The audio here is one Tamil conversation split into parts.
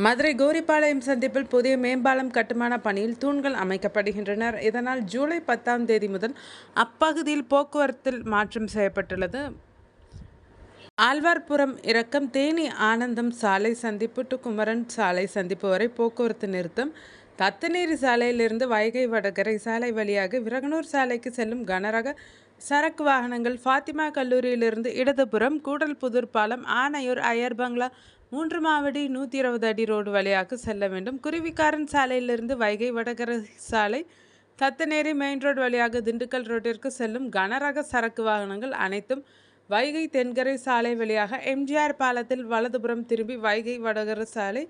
மதுரை கோரிப்பாளையம் சந்திப்பில் புதிய மேம்பாலம் கட்டுமான பணியில் தூண்கள் அமைக்கப்படுகின்றன. இதனால் ஜூலை 10ஆம் தேதி முதல் அப்பகுதியில் போக்குவரத்தில் மாற்றம் செய்யப்பட்டுள்ளது. ஆழ்வார்புரம் இறக்கம் தேனி ஆனந்தம் சாலை சந்திப்பு டு குமரன் சாலை சந்திப்பு வரை போக்குவரத்து நிறுத்தம். தத்தநேரி சாலையிலிருந்து வைகை வடகரை சாலை வழியாக விரகனூர் சாலைக்கு செல்லும் கனரக சரக்கு வாகனங்கள் ஃபாத்திமா கல்லூரியிலிருந்து இடதுபுறம் கூடல்புதூர் பாலம் ஆனையூர் ஐயர் பங்களா 3 மாவடி 120 அடி ரோடு வழியாக செல்ல வேண்டும். குருவிக்காரன் சாலையிலிருந்து வைகை வடகரை சாலை தத்தநேரி மெயின் ரோடு வழியாக திண்டுக்கல் ரோட்டிற்கு செல்லும் கனரக சரக்கு வாகனங்கள் அனைத்தும் வைகை தென்கரை சாலை வழியாக எம்ஜிஆர் பாலத்தில் வலதுபுறம் திரும்பி வைகை வடகரை சாலை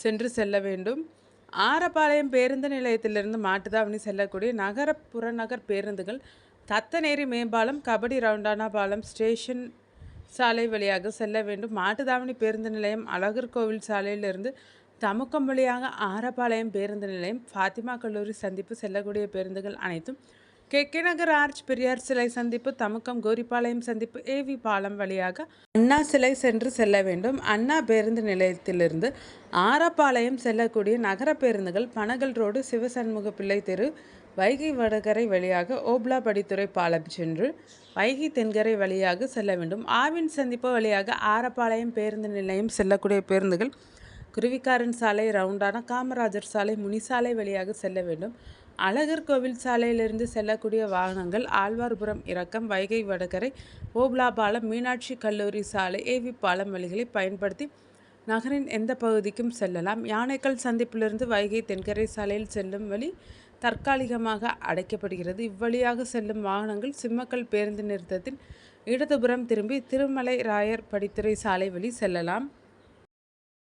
சென்று செல்ல வேண்டும். ஆரப்பாளையம் பேருந்து நிலையத்திலிருந்து மாட்டுதாவணி செல்லக்கூடிய நகர புறநகர் பேருந்துகள் தத்தநேரி மேம்பாலம் கபடி ரவுண்டானா பாலம் ஸ்டேஷன் சாலை வழியாக செல்ல வேண்டும். மாட்டுதாவணி பேருந்து நிலையம் அழகர் கோவில் சாலையிலிருந்து தமுக்கம் வழியாக ஆரப்பாளையம் பேருந்து நிலையம் ஃபாத்திமா கல்லூரி சந்திப்பு செல்லக்கூடிய பேருந்துகள் அனைத்தும் கே நகர் ஆர்ச் பெரியார் சிலை சந்திப்பு தமுக்கம் கோரிப்பாளையம் சந்திப்பு ஏவி பாலம் வழியாக அண்ணா சிலை சென்று செல்ல வேண்டும். அண்ணா பேருந்து நிலையத்திலிருந்து ஆரப்பாளையம் செல்லக்கூடிய நகர பேருந்துகள் பனகல் ரோடு சிவசண்முக பிள்ளை தெரு வைகை வடகரை வழியாக ஓப்லாபடித்துறை பாலம் சென்று வைகை தென்கரை வழியாக செல்ல வேண்டும். ஆவின் சந்திப்பு வழியாக ஆரப்பாளையம் பேருந்து நிலையம் செல்லக்கூடிய பேருந்துகள் குருவிக்காரன் சாலை ரவுண்டானா காமராஜர் சாலை முனிசாலை வழியாக செல்ல வேண்டும். அழகர் கோவில் சாலையிலிருந்து செல்லக்கூடிய வாகனங்கள் ஆழ்வார்புரம் இறக்கம் வைகை வடகரை ஓப்லா பாலம் மீனாட்சி கல்லூரி சாலை ஏவி பாலம் வழிகளை பயன்படுத்தி நகரின் எந்த பகுதிக்கும் செல்லலாம். யானைக்கல் சந்திப்பிலிருந்து வைகை தென்கரை சாலையில் செல்லும் வழி தற்காலிகமாக அடைக்கப்படுகிறது. இவ்வழியாக செல்லும் வாகனங்கள் சிம்மக்கல் பேருந்து நிறுத்தத்தில் இடதுபுறம் திரும்பி திருமலை ராயர் படித்துறை சாலை வழி செல்லலாம்.